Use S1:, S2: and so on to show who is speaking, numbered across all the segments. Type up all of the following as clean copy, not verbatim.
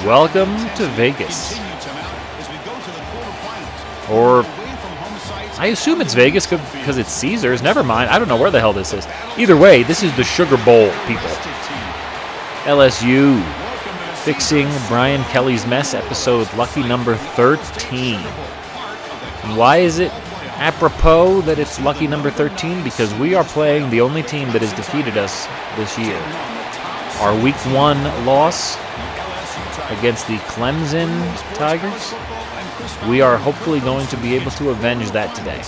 S1: Welcome to Vegas. Or, I assume it's Vegas because it's Caesars. Never mind. I don't know where the hell this is. Either way, this is the Sugar Bowl, people. LSU fixing Brian Kelly's mess, episode lucky number 13. And why is it apropos that it's lucky number 13? Because we are playing the only team that has defeated us this year. Our week 1 loss against the Clemson Tigers, we are hopefully going to be able to avenge that today.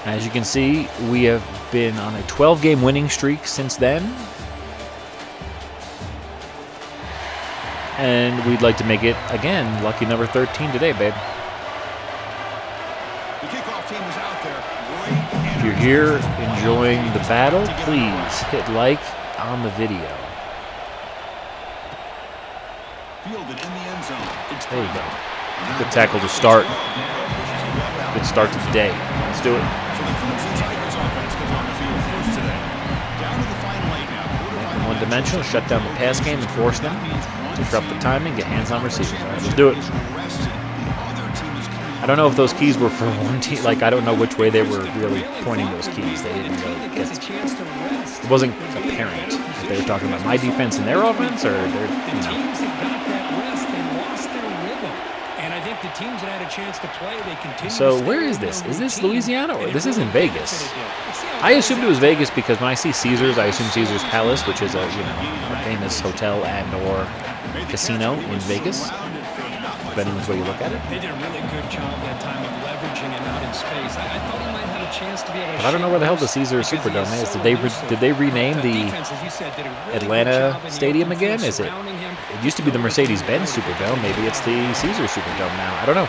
S1: As you can see, we have been on a 12-game winning streak since then. And we'd like to make it, again, lucky number 13 today, babe. If you're here enjoying the battle, please hit like on the video. There you go. Good tackle to start. Good start to the day. Let's do it. Make them one-dimensional, shut down the pass game and force them. Disrupt the timing, get hands on receiver. All right, let's do it. I don't know if those keys were for one team. Like, I don't know which way they were really pointing those keys. They didn't really get it. It wasn't apparent if they were talking about my defense and their offense, or their, you know. So where is this? Is this Louisiana, or this isn't Vegas? I assumed it was Vegas because when I see Caesars, I assume Caesars Palace, which is a a famous hotel and/or casino in Vegas, depending on the way you look at it.
S2: They did a really good job that time of leveraging and out in space. I thought he might have a chance to be able to.
S1: But I don't know where the hell the Caesars Superdome is. Did they rename the Atlanta Stadium again? Is it? It used to be the Mercedes-Benz Superdome. Maybe it's the Caesars Superdome now. I don't know.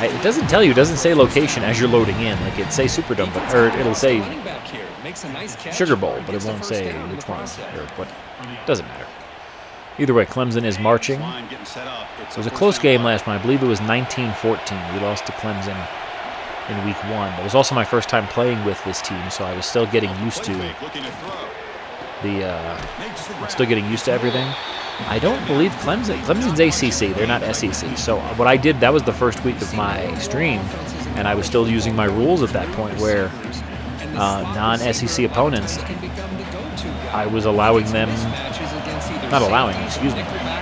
S1: It doesn't tell you. It doesn't say location as you're loading in. Like, it'd say Superdome, or it'll say Sugar Bowl, but it won't say which one or what. Doesn't matter. Either way, Clemson is marching. It was a close game last one. I believe it was 19-14. We lost to Clemson in week 1. It was also my first time playing with this team, so I was still getting used to everything. I don't believe Clemson's ACC. They're not SEC. So what I did, that was the first week of my stream, and I was still using my rules at that point where non-SEC opponents, I was allowing them,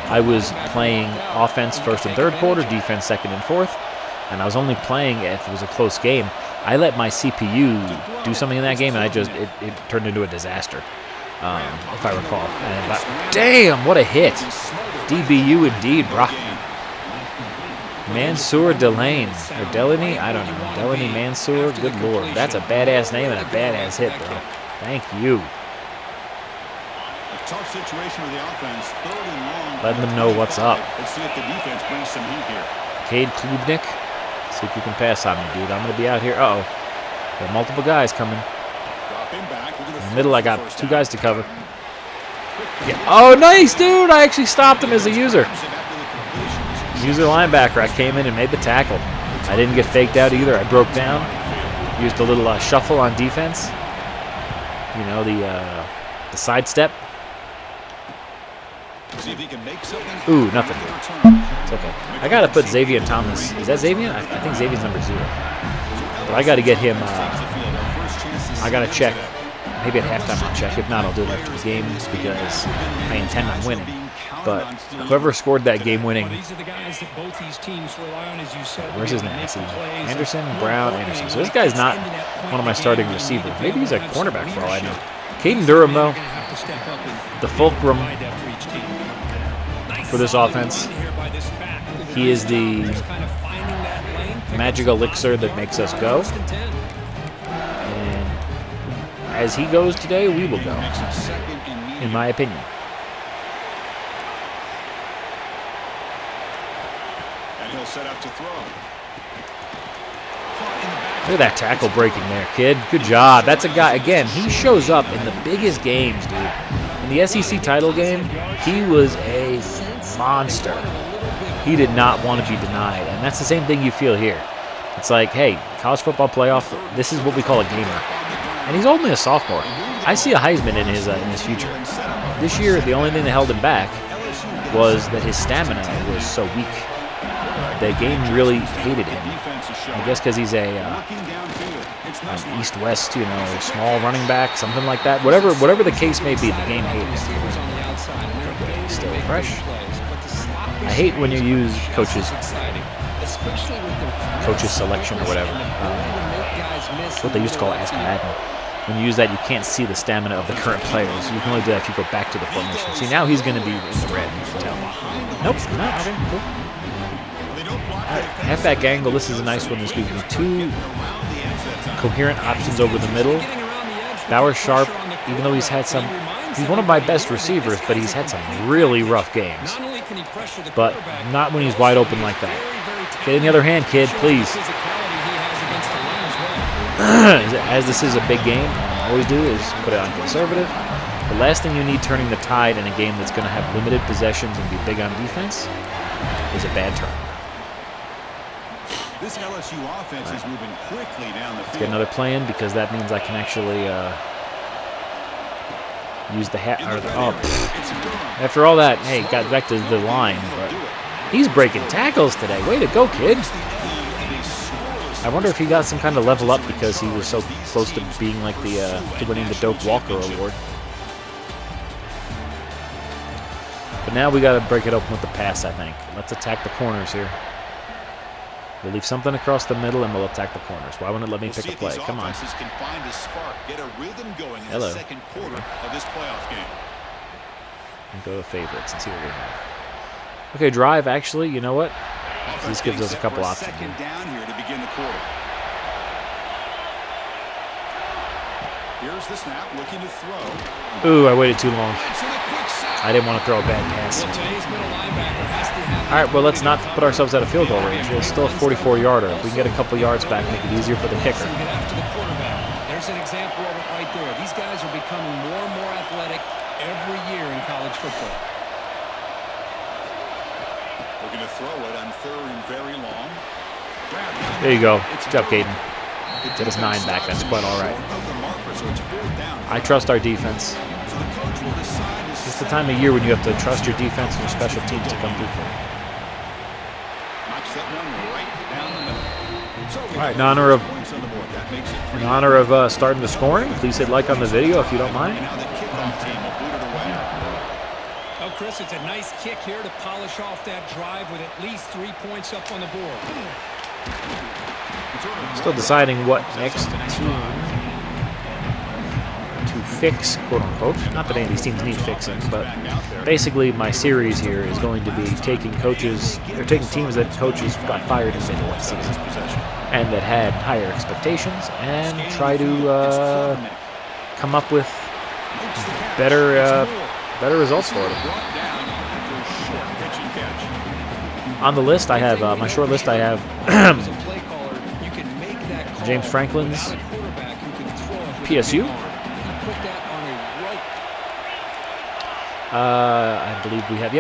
S1: I was playing offense first and third quarter, defense second and fourth, and I was only playing if it was a close game. I let my CPU do something in that game, and it turned into a disaster, if I recall. And damn, what a hit. DBU indeed, brah. Mansour Delane, or Delaney, I don't know. Delaney Mansour, good lord. That's a badass name and a badass hit, bro. Thank you.
S3: Tough situation with the offense. Third and long.
S1: Letting them know what's up.
S3: Let's see if the defense brings some heat here.
S1: Cade Klubnik. See if you can pass on me, dude. I'm going to be out here. Uh-oh. Got multiple guys coming. In the middle, I got 2 guys to cover. Yeah. Oh, nice, dude. I actually stopped him as a user. User linebacker. I came in and made the tackle. I didn't get faked out either. I broke down. Used a little shuffle on defense. You know, the sidestep. Ooh, nothing. It's okay. I got to put Xavier Thomas. Is that Xavier? I think Xavier's number 0. But I got to get him. I got to check. Maybe at halftime I'll check. If not, I'll do it after the game because I intend on winning. But whoever scored that game-winning, where's his name? Anderson, Brown, Anderson. So this guy's not one of my starting receivers. Maybe he's a cornerback for all I know. Caden Durham, though, the fulcrum for this offense. He is the magic elixir that makes us go. And as he goes today, we will go, in my opinion.
S3: Set up to throw.
S1: Look at that tackle breaking there, kid. Good job. That's a guy, again, he shows up in the biggest games, dude. In the SEC title game, he was a monster. He did not want to be denied, and that's the same thing you feel here. It's like, hey, college football playoff, this is what we call a gamer. And he's only a sophomore. I see a Heisman in his future. This year, the only thing that held him back was that his stamina was so weak. The game really hated him. I guess because he's an east-west, small running back, something like that. Whatever the case may be, the game hated him. He's still fresh. I hate when you use coaches selection or whatever. What they used to call Ask Madden. When you use that, you can't see the stamina of the current players. You can only do that if you go back to the formation. See, now he's going to be in the red. You can tell. Nope, not. Okay, cool. Right, halfback angle. This is a nice one. This gives me two coherent options over the middle. Bauer Sharp, even though he's one of my best receivers, but he's had some really rough games. But not when he's wide open like that. Get in the other hand, kid, please. As this is a big game, what I always do is put it on conservative. The last thing you need turning the tide in a game that's going to have limited possessions and be big on defense is a bad turn.
S3: This LSU offense is moving quickly down the field.
S1: Let's get another play in because that means I can actually use the hat. After all that, hey, got back to the line, but he's breaking tackles today. Way to go, kid. I wonder if he got some kind of level up because he was so close to being like to winning the Doak Walker Award. But now we got to break it open with the pass, I think. Let's attack the corners here. We'll leave something across the middle and we'll attack the corners. Why won't it let me pick a play? Come on. Hello. And go to favorites and see what we have. Okay, drive, actually, you know what? This gives us a couple options here.
S3: Here's the snap, looking to throw.
S1: Ooh, I waited too long. I didn't want to throw a bad pass. All right, well, let's not put ourselves out of field goal range. It's still a 44-yarder. If we can get a couple yards back, make it easier for the kicker.
S2: There's an example of it right there. These guys are becoming more and more athletic every year in college football.
S3: Looking to throw it on third and very long.
S1: There you go. Good job, Caden. Get us 9 back. That's quite all right. I trust our defense. It's the time of year when you have to trust your defense and your special teams to come through for you. All right, in honor of starting the scoring, please hit like on the video if you don't mind.
S2: Oh, Chris, it's a nice kick here to polish off that drive with at least 3 points up on the board.
S1: Still deciding what next to fix, quote unquote. Not that any of these teams need fixing, but basically my series here is going to be taking teams that coaches got fired in the middle of the season and that had higher expectations and try to come up with better results for them. On the list, I have my short list. I have James Franklin's PSU. I believe we have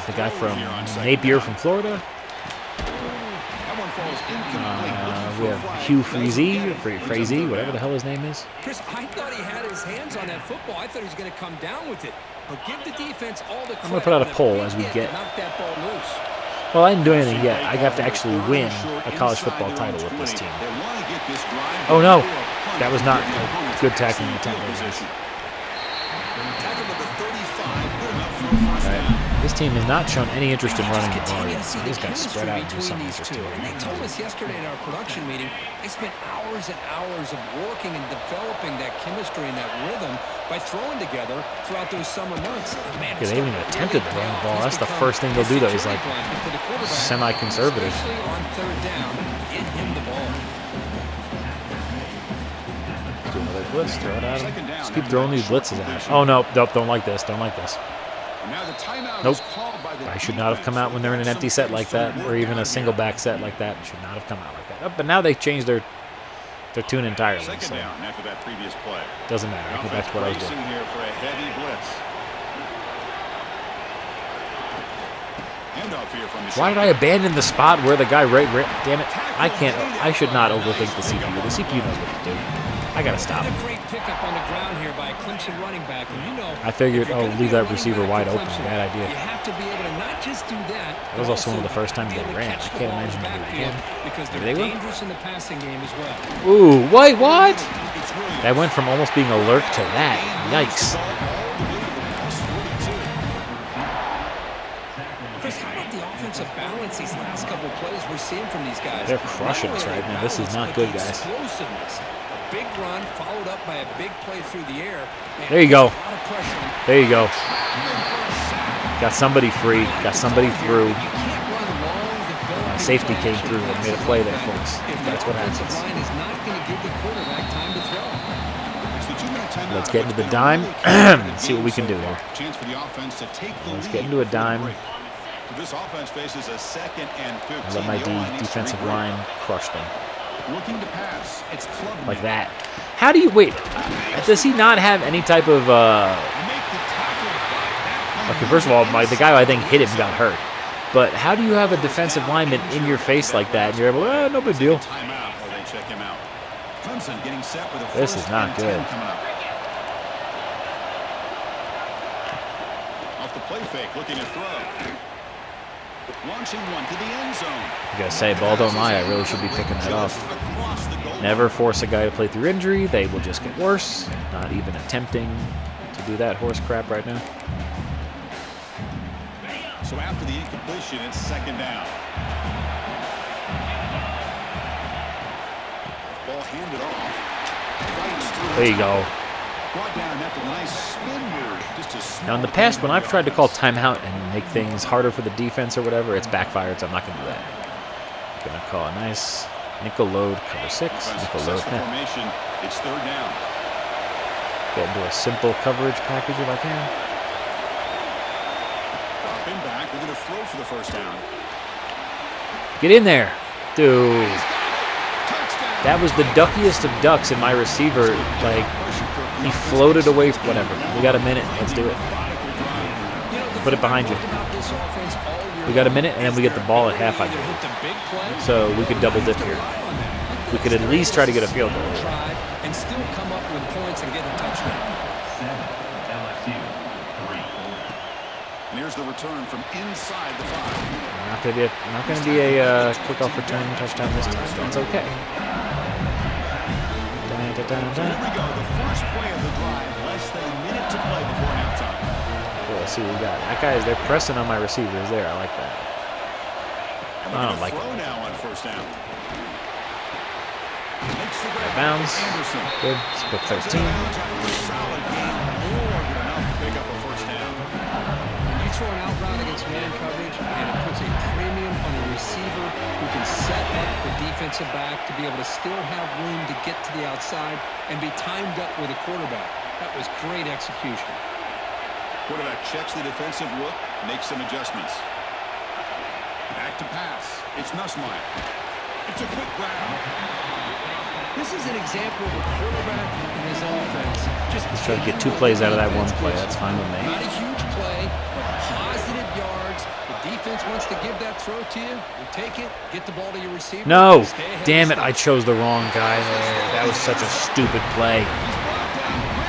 S1: the guy from Napier from Florida. We have Hugh Frazee, whatever the hell his name is.
S2: Chris, I thought he had his hands on that football. I thought he was going to come down with it. But give the defense all the credit. I'm
S1: going to put out a poll as we get. Well, I didn't do anything yet. I have to actually win a college football title with this team. Oh, no. That was not a good tackling attempt. This team has not shown any interest in running the ball yet. So he's got to spread out and do something interesting.
S2: They told us yesterday in our production meeting they spent hours and hours of working and developing that chemistry and that rhythm by throwing together throughout those summer months. Man,
S1: they haven't even attempted to run the ball. That's the first thing they'll do, though. He's like semi-conservative.
S2: On third down, get him the ball.
S1: Do another blitz. Throw it at him. Just keep throwing these blitzes at him. Oh, no. Nope. Don't like this. Don't like this. Nope. I should not have come out when they're in an empty set like that, or even a single back set like that. Should not have come out like that. Oh, but now they changed their tune entirely. So doesn't matter. I go back to what I was doing. Why did I abandon the spot where the guy damn it. I should not overthink the CPU. The CPU knows what to do. I gotta stop.
S2: A great pickup on the ground here by a Clemson running back, and you know.
S1: I figured, oh, leave that receiver wide open. Bad idea.
S2: You have to be able to not just do that.
S1: That was also one of the first times they ran. I can't imagine they do it again.
S2: Because they're
S1: Maybe they will.
S2: dangerous in the passing game as well.
S1: Ooh, wait, what? That went from almost being a lurk to that. Yikes.
S2: Chris, how about the offensive balance these last couple plays we're seeing from these guys?
S1: They're crushing us right now. This is not good, guys.
S2: Explosiveness. A big run followed up by a big play through the air. Man,
S1: there you go.
S2: a lot of pressure.
S1: There you go. Got somebody free. Got somebody through. Safety came through and made a play there, folks. That's what happens. Let's get into the dime. See what we can do here. Let's get into a dime.
S3: This offense faces a 2nd and 15.
S1: Let my defensive line crush them.
S3: Looking to pass. It's
S1: like that. How do you wait? Does he not have any type of? Okay, first of all, the guy who I think hit him got hurt. But how do you have a defensive lineman in your face like that and you're able to, no big deal? This is not good.
S3: Off the play fake, looking to throw. Launching one to the end zone.
S1: You gotta say, ball don't lie. I really should be picking that off. Never force a guy to play through injury. They will just get worse. Not even attempting to do that horse crap right now.
S3: So after the incompletion, it's 2nd down. Ball handed off.
S1: There you go. Now, in the past, when I've tried to call timeout and make things harder for the defense or whatever, it's backfired, so I'm not going to do that. I'm going to call a nice nickel load, cover 6. Nickel load.
S3: It's 3rd down.
S1: Get into a simple coverage package if I can.
S3: Dropping back, we're going to throw for the 1st down.
S1: Get in there, dude. That was the duckiest of ducks in my receiver. Like, he floated away. Whatever. We got a minute. Let's do it. Put it behind you. We got a minute, and then we get the ball at half, I think. So we could double dip here. We could at least try to get a field goal here.
S2: And still come up with points and get a touchdown.
S3: And here's the return from inside the 5.
S1: Not gonna be a kickoff return touchdown this time. That's okay.
S3: Here we go. The first play of the drive. Less than a minute to play before halftime.
S1: Cool, let's see what we got. That guy they're pressing on my receivers there. I like that. I don't like it.
S3: Now on 1st down.
S1: Bounds. Good. Let's put 13.
S3: Solid game. More than enough to pick up a 1st down.
S2: When you throw an out route against man coverage, and it puts a premium on a receiver who can set up the defensive back to be able to still have room to get to the outside and be timed up with a quarterback. That was great execution.
S3: Quarterback checks the defensive look, makes some adjustments. Back to pass. It's Nussmeier. It's a quick grab.
S2: This is an example of a quarterback in his offense. Just
S1: try to get 2 plays out of that 1 play. That's fine with me.
S2: Not a huge play, but positive yards. The defense wants to give that throw to you. You take it, get the ball to your receiver.
S1: No! Damn it, I chose the wrong guy there. That was such a stupid play.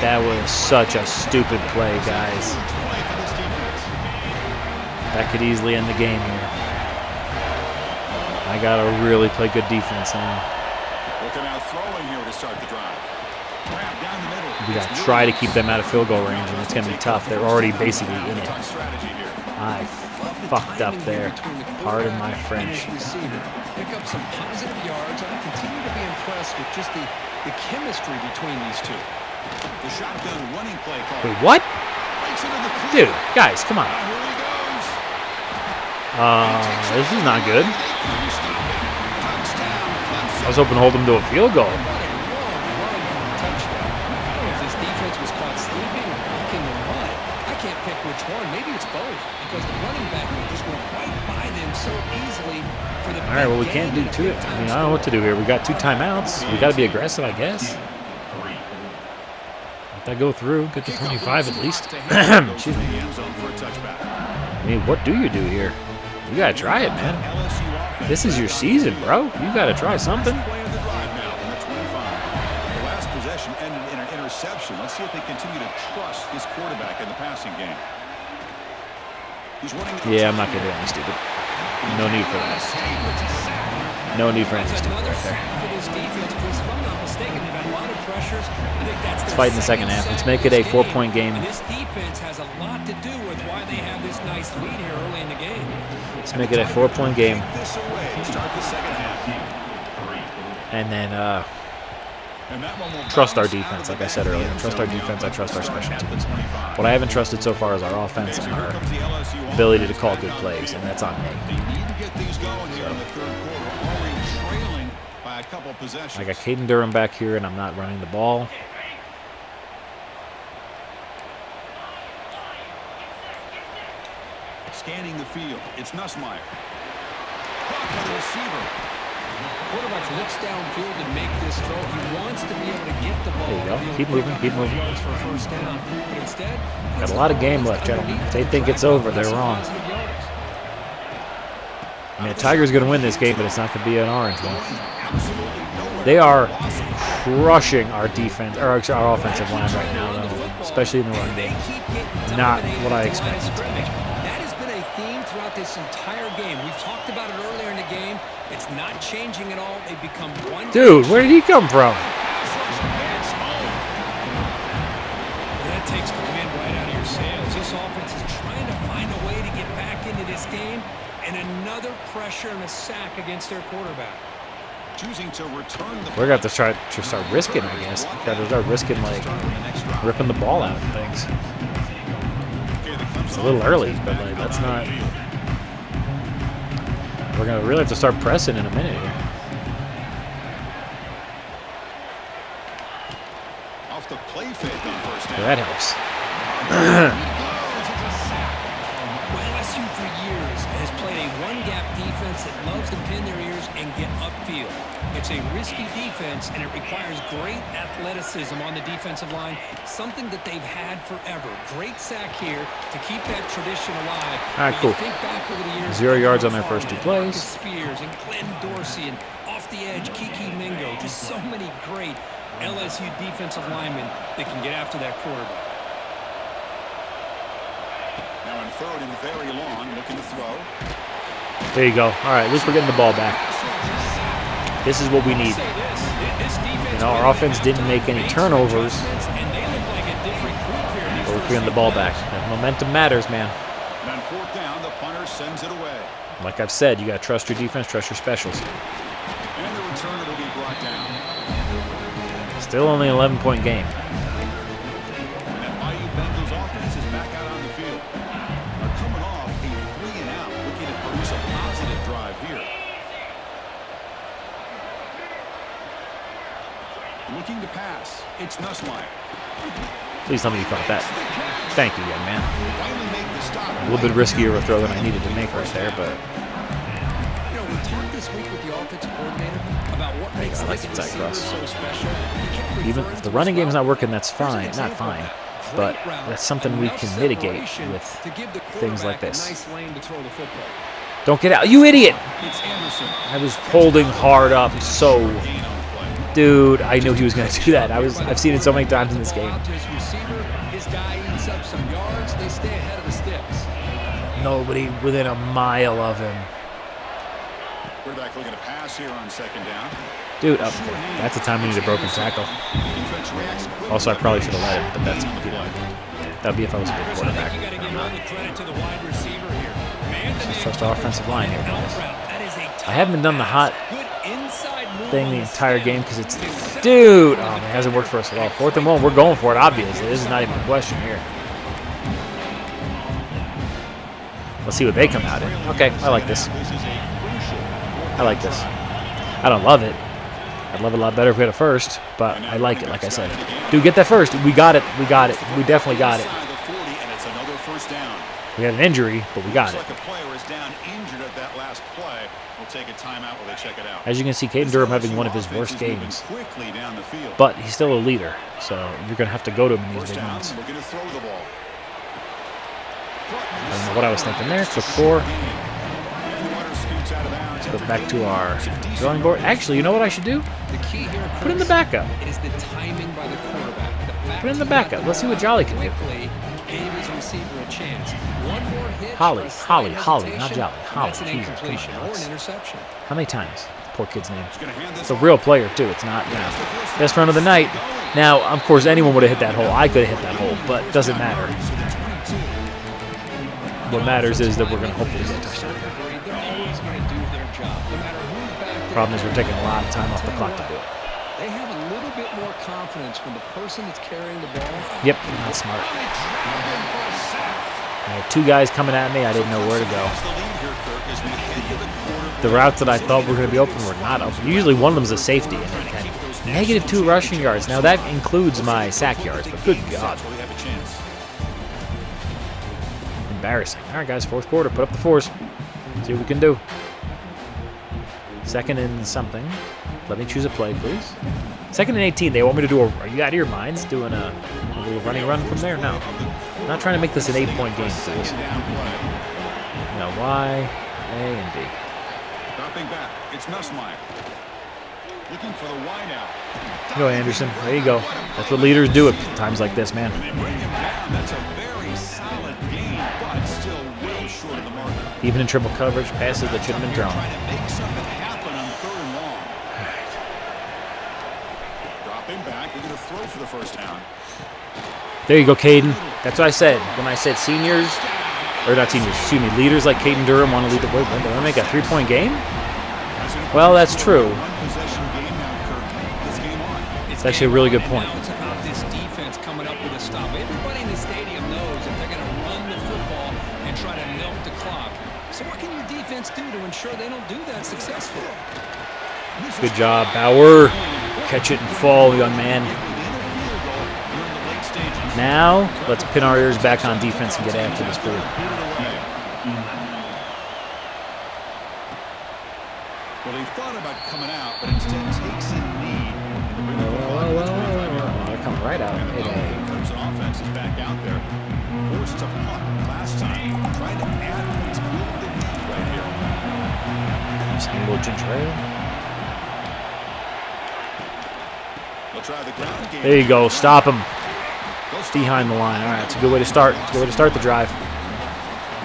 S1: That was such a stupid play, guys. That could easily end the game here. I gotta really play good defense now.
S3: Looking out throwing here to start the drive. Grab down the middle.
S1: We gotta try to keep them out of field goal range, and it's gonna be tough. They're already basically in it. I fucked up there. Pardon my French.
S2: Pick up some positive yards. I continue to be impressed with just the chemistry between these two.
S3: The shotgun running play call.
S1: Wait, what? Dude, guys, come on. This is not good. I was hoping to hold them to a field goal.
S2: This defense was caught sleeping or walking in mud. I can't pick which one. Maybe it's both because the running back just went right by them so easily. For the
S1: all right, well, we can't do to it. I mean, I don't know what to do here. We got 2 timeouts. We got to be aggressive, I guess. Let that go through. Get to 25 at least. Excuse me. I mean, what do you do here? You got to try it, man. This is your season, bro. You got to try something.
S3: interception. Let's see if they continue to trust this quarterback in the passing game. He's running.
S1: Yeah, I'm not going to do anything stupid. No need for that. No need for anything stupid right there. Let's fight in the second half. Let's make it a 4-point game.
S2: This defense has a lot to do with why they have this nice lead here early in the game.
S1: Let's make it a 4-point game. And then trust our defense, like I said earlier. Trust our defense. I trust our special teams. What I haven't trusted so far is our offense and our ability to call good plays, and that's on me. I got Caden Durham back here, and I'm not running the ball.
S3: Scanning the field. It's Nussmeier. The receiver.
S2: Quarterback looks downfield and make this throw. He wants to be able to get the ball.
S1: There you go. Keep moving. Keep moving.
S2: For a first down. But instead,
S1: got a lot of game left, gentlemen. If they think it's over, they're wrong. I mean, the Tigers going to win this game, but it's not going to be an orange one. They are crushing our defense, or our offensive line right now, though, especially in the run game. Not what I expected today.
S2: That has been a theme throughout this entire game. We've talked about it earlier in the game. It's not changing at all. They've become one.
S1: Dude, where did he come from?
S2: That takes the wind right out of your sails. This offense is trying to find a way to get back into this game, and another pressure and a sack against their quarterback.
S3: Choosing to return the.
S1: We're going to have to start risking, I guess. Got to start risking, like, ripping the ball out and things. It's a little early, but, like, that's not. We're going to really have to start pressing in a minute here.
S3: Off the play fake on first down.
S1: Yeah, that helps.
S2: LSU for years has played a one-gap defense that loves to pin their ears and get upfield. It's a risky defense, and it requires great athleticism on the defensive line, something that they've had forever. Great sack here to keep that tradition alive.
S1: All right, cool.
S2: Think back over the years,
S1: 0 yards on their first 2 plays.
S2: Spears and Glenn Dorsey, and off the edge, Kiki Mingo. Just so many great LSU defensive linemen that can get after that quarterback.
S3: Now in third and very long, looking to throw.
S1: There you go. All right, at least we're getting the ball back. This is what we need. You know, our offense didn't make any turnovers, but we're getting the ball back. That momentum matters, man.
S3: And on fourth down, the punter sends it away.
S1: Like I've said, you got to trust your defense, trust your specials.
S3: And the returner will be brought down.
S1: Still only an 11-point game.
S3: And IU Bengals offense is back out on the field. They're coming off a 3-and-out, looking to produce a positive drive here. Looking to pass. It's Nussmeier.
S1: Please tell me you caught that. Thank you, young man. A little bit riskier of a throw than I needed to make right there, but.
S2: You know, we talked this week with the offensive coordinator about what makes
S1: I like
S2: this
S1: inside cross.
S2: so special.
S1: Even if the running game's not working, that's fine. Not fine. But that's something we can mitigate with things like this. Don't get out. You idiot! I was holding hard up so. Dude, I knew he was going to do that. I've seen it so many times in this game. Nobody within a mile of him.
S3: Quarterback looking to pass here on second down.
S1: Dude, up there. That's the time we need a broken tackle. Also, I probably should have let him, but that's, you know, that would be if I was a good quarterback. Just trust our offensive line here, guys. I haven't done the hot thing the entire game because it's, dude, oh man, it hasn't worked for us at all. 4th and 1, we're going for it, obviously. This is not even a question here. Let's see what they come out in. Okay, I like this. I like this. I don't love it. I'd love it a lot better if we had a first, but I like it, like I said. Dude, get that first. We got it. We got it. We definitely got it. We had an injury, but we got it. As you can see, Caden Durham having one of his worst games. But he's still a leader, so you're going to have to go to him in these big ones. I don't know what I was thinking there. Took 4. Let's go back to our drawing board. Actually, you know what I should do? Put in the backup.
S2: Is the timing by the quarterback. The
S1: Put in the backup. Let's see what Jolly can do.
S2: Gave his receiver a chance. One more hit.
S1: Holly, not Jolly. Holly,
S2: That's an
S1: Jesus, come on,
S2: incompletion or
S1: Alex.
S2: an interception.
S1: How many times? Poor kid's name. It's a real player, too. It's not, best run of the night. Now, of course, anyone would have hit that hole. I could have hit that hole, but it doesn't matter. What matters is that we're going to hopefully get a touchdown.
S2: They're always going to do their job, no matter who's back there.
S1: Problem is we're taking a lot of time off the clock to do it.
S2: They have a little bit more confidence when the person that's carrying the ball.
S1: Yep, that's smart. I had 2 guys coming at me. I didn't know where to go. The routes that I thought were going to be open were not open. Usually one of them is a safety. And -2 rushing yards. Now that includes my sack yards, but good God. Embarrassing. All right, guys, 4th quarter. Put up the 4s. See what we can do. 2nd and something. Let me choose a play, please. 2nd and 18. They want me to do a... Are you out of your minds doing a little running run from there? No. I'm not trying to make this an 8-point game, please. Now, Y, A, and B.
S3: Dropping back. It's Nussmeier. Looking for the wide out.
S1: Go, Anderson. There you go. That's what leaders do at times like this, man.
S3: They bring him down. That's a very solid gain, but still well short of the mark.
S1: Even in triple coverage, passes that should have been thrown.
S3: Trying to make something happen on 3rd and long. Dropping back. They're going to throw for the first down.
S1: There you go, Caden. That's what I said. When I said seniors, or not seniors, excuse me, leaders like Caden Durham want to lead the way. They want to make a 3-point game? Well, that's true. It's actually a really good point.
S2: It's about this defense coming up with a stop. Everybody in the stadium knows if they're going to run the football and try to milk the clock. So what can your defense do to ensure they don't do that successfully?
S1: Good job, Bauer. Catch it and fall, young man. Now, let's pin our ears back on defense and get after this fool.
S3: Well, he thought about coming out, but instead takes a knee.
S1: They're coming right out.
S3: Clemson offense is back out there. Forced to punt last time. Trying to add points, build the lead right here.
S1: Just a little ginger ale.
S3: They'll try the ground game.
S1: There you go. Stop him. Behind the line. All right, it's a good way to start. It's a good way to start the drive.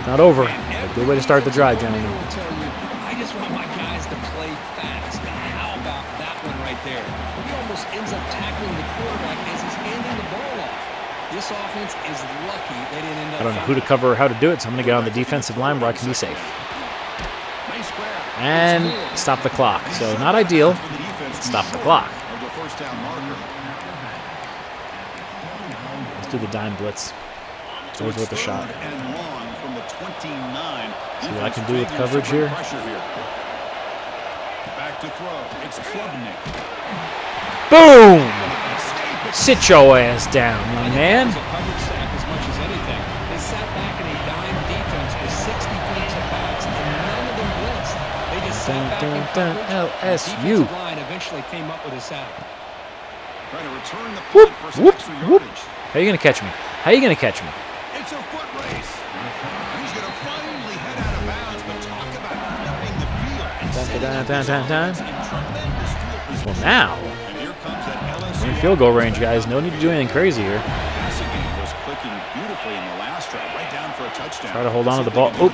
S1: Not over. A good way to start the drive, gentlemen.
S2: I just want my guys to play fast. How about that one right there? He almost ends up tackling the quarterback as he's handing the ball off. This offense is lucky they didn't end up.
S1: I don't know who to cover or how to do it, so I'm going to get on the defensive line where I can be safe. And stop the clock. So not ideal. Stop the clock. Do the dime blitz. It's always worth a shot. See what I can do with coverage here.
S3: Back to throw. It's Klubnik.
S1: Boom! Sit your ass down, young man.
S2: As much as anything, they sat back in a dime defense with 60 defensive backs, and none of them blitzed. They just sat back in coverage.
S1: LSU.
S2: The defensive line eventually came up with a sack.
S3: Trying to return the
S1: Whoop,
S3: punt for
S1: whoop,
S3: extra
S1: whoop.
S3: yardage.
S1: How are you going to catch me? How are you going to catch me?
S3: It's a foot race. He's going to finally head out of bounds, but talk about flipping the field.
S1: Well, now,
S3: And here comes that LSU.
S1: we're in field goal range, guys. No need to do anything crazy here.
S3: Passing game was clicking beautifully in the last drive, right down for a touchdown.
S1: Try to hold on to the ball. Oh,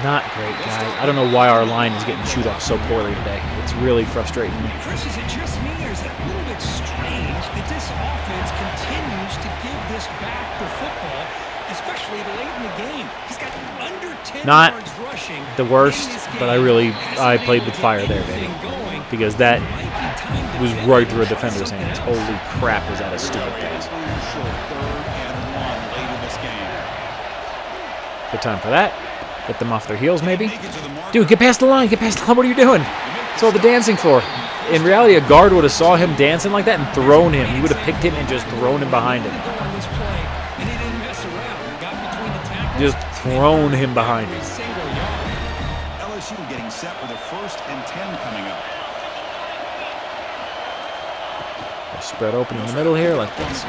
S1: not great, guys. I don't know why our line is getting chewed up so poorly today. It's really frustrating me.
S2: Chris, is it just me, or is it a little bit strange that this offense continues to give this back the football, especially late in the game? He's got under 10
S1: Not
S2: yards rushing.
S1: The worst, but I played with fire there, baby. Because that was right through a defender's hands. Holy crap, was that a stupid pass. Good time for that. Get them off their heels, maybe. Dude, get past the line. Get past the line. What are you doing? That's all the dancing for. In reality, a guard would have saw him dancing like that and thrown him. He would have picked him and just thrown him behind him. Just thrown him behind him.
S3: LSU getting set with a 1st and 10 coming up.
S1: They spread open in the middle here like this.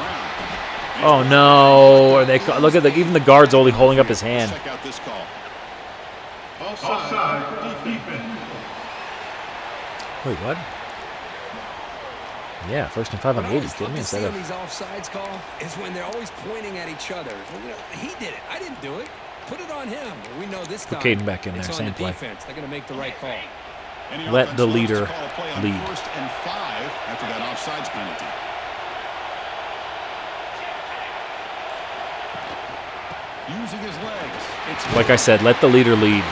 S1: Oh no! Are they? Look at even the guard's only holding up his hand.
S3: Check out this call.
S1: Wait, what? Yeah, 1st and 5 on 80. Kidding me? Instead of
S2: these offsides call is when they're always pointing at each other. He did it. I didn't do it. Put it on him. We know this time.
S1: put Caden back in there.
S2: It's on
S1: Same
S2: the
S1: play.
S2: defense. They're going to make the right call.
S1: Let the leader lead.
S3: 1st and 5 after that offsides penalty. Using his legs.
S1: Like I said, let the leader lead.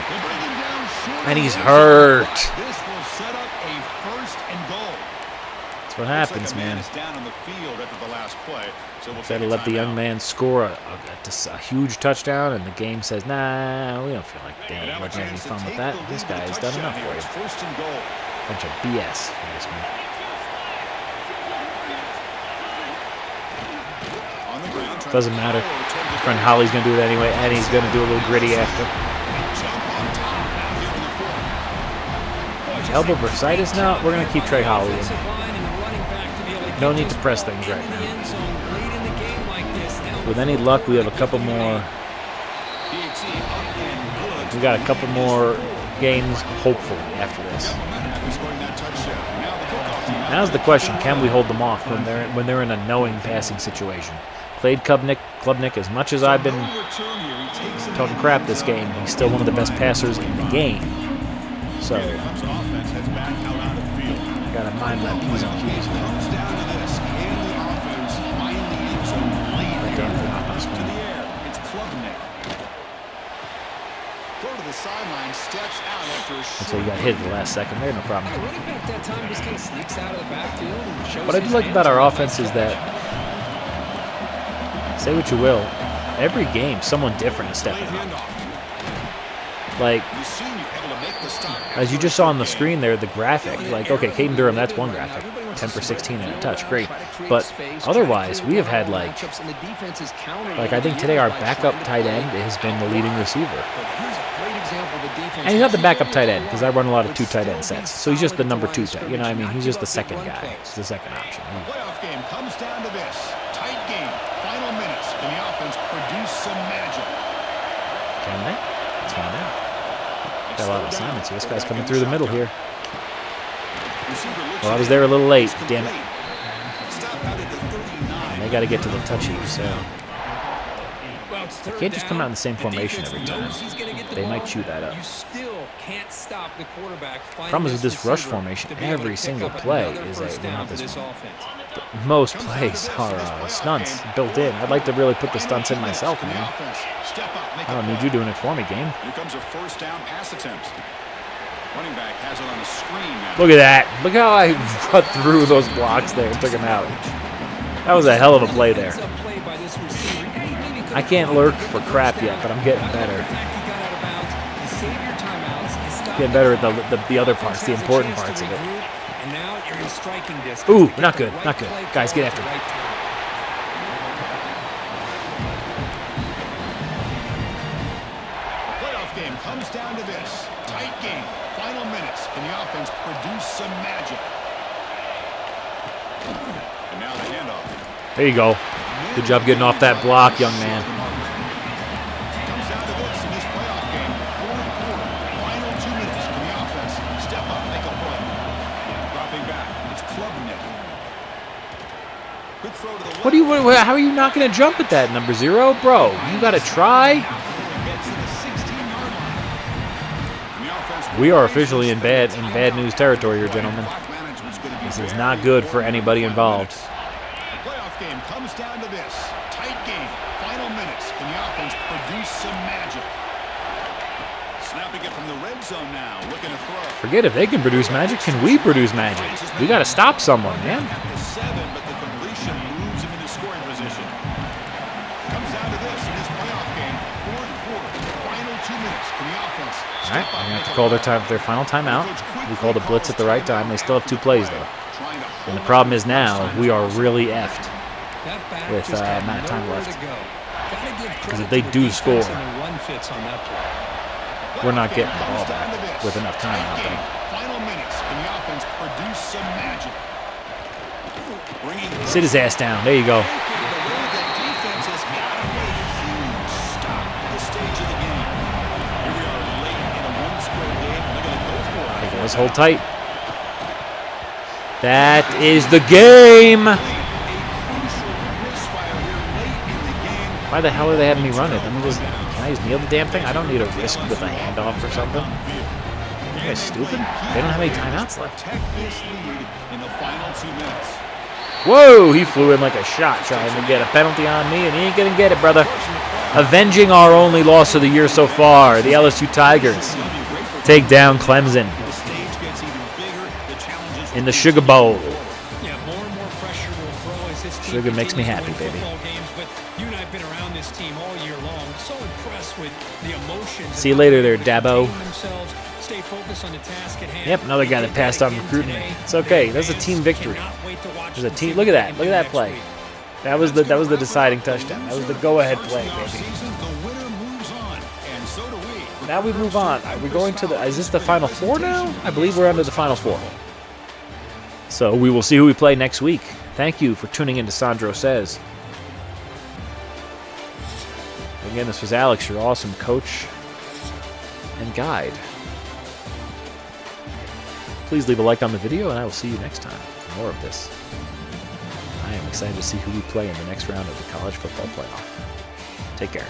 S1: And he's hurt.
S3: This will set up a 1st and goal.
S1: That's what happens, man.
S3: Is down on the field after the last play, so we'll
S1: Got to let the young man score a huge touchdown, and the game says, nah, we don't feel like letting any fun with that. This guy has done enough for you.
S3: 1st and goal.
S1: Bunch of BS for this man.
S3: On the ground,
S1: Doesn't matter. Friend Holly's going to do it anyway, and he's going to do a little gritty after. Elbow bursitis? No, we're going to keep Trey Holly in. No need to press things right now. With any luck, we have a couple more. We got a couple more games, hopefully, after this. Now's the question: can we hold them off when they're in a knowing passing situation? Played Klubnik as much as I've been talking crap this game. He's still one of the best passers in the game. So gotta mind my P's and Q's. That damn thing off my screen. Until he got hit at the last second. There, no problem. What I do like about our offense is that, say what you will, every game someone different is stepping up. Like, as you just saw on the screen there, the graphic, like, okay, Caden Durham, that's one graphic, 10 for 16 and a touch, great. But otherwise, we have had, like I think today our backup tight end has been the leading receiver. And he's not the backup tight end, because I run a lot of 2 tight end sets. So he's just the number 2 tight, you know what I mean? He's just the second guy. He's the second option.
S3: The playoff game comes down to this. Tight game, final minutes. Can the offense produce some magic?
S1: Can they? Let's find out. Got a lot of assignments here. This guy's coming through the middle here. Well, I was there a little late. Damn it. And they got to get to the touchy, so they can't just come out in the same formation every time. They might chew that up. Problem is with this rush formation, every single play is not this one. Most plays are stunts built in. I'd like to really put the stunts in myself, man. I don't need you doing it for me, game.
S3: Here comes a 1st down pass attempt. Running back has it on the screen now.
S1: Look at that. Look how I cut through those blocks there and took him out. That was a hell of a play there. I can't lurk for crap yet, but I'm getting better. Getting better at the other parts, the important parts of it. Ooh, not good, not good. Guys, get after me.
S3: Comes down to this. Tight game. Final minutes. Can the offense produce some magic? And now the handoff.
S1: There you go. Good job getting off that block, young man.
S3: Comes down to this in this playoff game. Fourth quarter. Final 2 minutes. Can the offense step up, make a play? Dropping back. It's Klubnik. Quick throw to the left.
S1: How are you not going to jump at that, number 0? Bro, you got to try. We are officially in bad news territory here, gentlemen. This is not good for anybody involved.
S3: The playoff game comes down to this. Tight game. Final minutes. Can the offense produce some magic? Snapping it from the red zone now. Looking to throw.
S1: Forget if they can produce magic. Can we produce magic? We got to stop someone, man.
S3: But the completion moves him into scoring position. Comes down to this in this playoff game. Fourth quarter. Final 2 minutes. Can the offense?
S1: All right, we're going to have to call their final timeout. We called a blitz at the right time. They still have 2 plays, though. And the problem is now we are really effed with amount of time left. Because if they do score, we're not getting the ball back with enough time, I think.
S3: Final minutes. Can the offense produce some magic?
S1: Sit his ass down. There you go. Let's hold tight. That is the game. Why the hell are they having me run it? Let me just, can I just kneel the damn thing? I don't need a risk with a handoff or something. Are you guys stupid? They don't have any timeouts left. Whoa, he flew in like a shot trying to get a penalty on me, and he ain't gonna get it, brother. Avenging our only loss of the year so far, the LSU Tigers take down Clemson in the Sugar Bowl. Sugar makes me happy, baby. See you later there, Dabo. Yep, another guy that passed on recruiting. It's okay. That's a team victory. There's a team. Look at that. Look at that play. That was the deciding touchdown. That was the go-ahead play, baby. Now we move on. Are we going to the? Is this the Final Four now? I believe we're under the Final Four. So we will see who we play next week. Thank you for tuning in to Sandro Says. Again, this was Alex, your awesome coach and guide. Please leave a like on the video, and I will see you next time for more of this. I am excited to see who we play in the next round of the college football playoff. Take care.